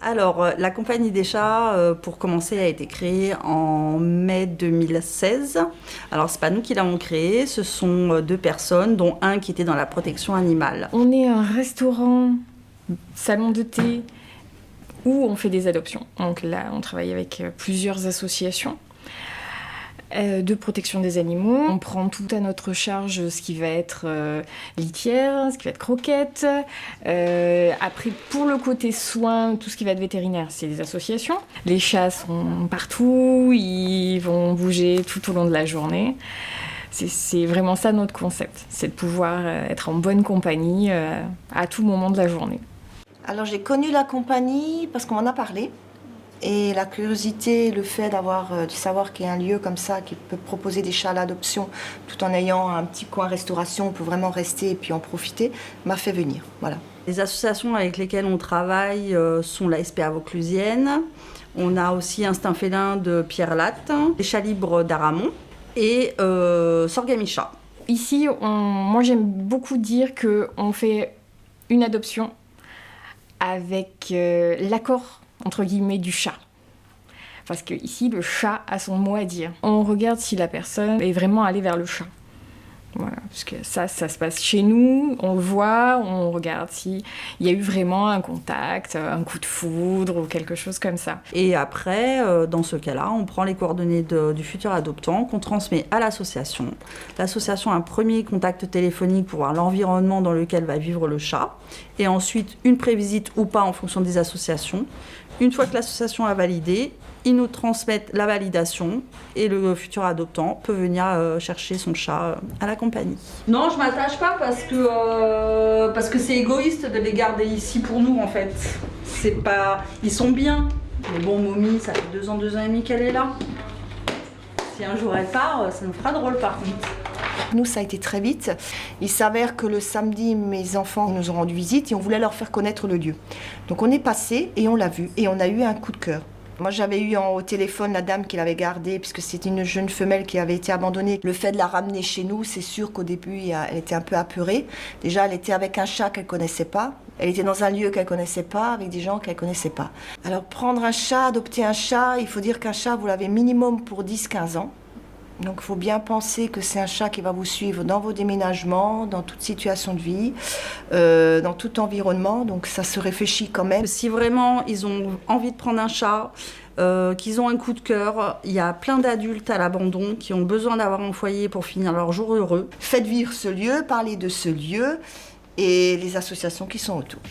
Alors, la compagnie des chats, pour commencer, a été créée en mai 2016. Alors, c'est pas nous qui l'avons créée, ce sont deux personnes, dont un qui était dans la protection animale. On est un restaurant, salon de thé, où on fait des adoptions. Donc là, on travaille avec plusieurs associations de protection des animaux. On prend tout à notre charge, ce qui va être litière, ce qui va être croquette. Après, pour le côté soins, tout ce qui va être vétérinaire, c'est les associations. Les chats sont partout, ils vont bouger tout au long de la journée. C'est vraiment ça notre concept, c'est de pouvoir être en bonne compagnie à tout moment de la journée. Alors j'ai connu la compagnie parce qu'on m'en a parlé. Et la curiosité, le fait de savoir qu'il y a un lieu comme ça qui peut proposer des chats à l'adoption tout en ayant un petit coin restauration, on peut vraiment rester et puis en profiter, m'a fait venir. Voilà. Les associations avec lesquelles on travaille sont la SPA Vauclusienne, on a aussi Instinct Félin de Pierre Latte, les Chats Libres d'Aramon et Sorgami Chat. Ici, moi j'aime beaucoup dire qu'on fait une adoption avec l'accord entre guillemets du chat. Parce que ici, le chat a son mot à dire. On regarde si la personne est vraiment allée vers le chat. Voilà, parce que ça se passe chez nous, on le voit, on regarde s'il y a eu vraiment un contact, un coup de foudre ou quelque chose comme ça. Et après, dans ce cas-là, on prend les coordonnées du futur adoptant qu'on transmet à l'association. L'association a un premier contact téléphonique pour voir l'environnement dans lequel va vivre le chat. Et ensuite, une prévisite ou pas en fonction des associations. Une fois que l'association a validé, ils nous transmettent la validation et le futur adoptant peut venir chercher son chat à la compagnie. Non, je m'attache pas parce que c'est égoïste de les garder ici pour nous en fait. C'est pas, ils sont bien. Mais bon, Momie, ça fait 2 ans et demi qu'elle est là. Si un jour elle part, ça nous fera drôle par contre. Nous, ça a été très vite. Il s'avère que le samedi, mes enfants nous ont rendu visite et on voulait leur faire connaître le lieu. Donc on est passé et on l'a vu et on a eu un coup de cœur. Moi, j'avais eu au téléphone la dame qui l'avait gardée, puisque c'était une jeune femelle qui avait été abandonnée. Le fait de la ramener chez nous, c'est sûr qu'au début, elle était un peu apeurée. Déjà, elle était avec un chat qu'elle ne connaissait pas. Elle était dans un lieu qu'elle ne connaissait pas, avec des gens qu'elle ne connaissait pas. Alors, prendre un chat, adopter un chat, il faut dire qu'un chat, vous l'avez minimum pour 10-15 ans. Donc il faut bien penser que c'est un chat qui va vous suivre dans vos déménagements, dans toute situation de vie, dans tout environnement. Donc ça se réfléchit quand même. Si vraiment ils ont envie de prendre un chat, qu'ils ont un coup de cœur, il y a plein d'adultes à l'abandon qui ont besoin d'avoir un foyer pour finir leur jour heureux. Faites vivre ce lieu, parlez de ce lieu et les associations qui sont autour.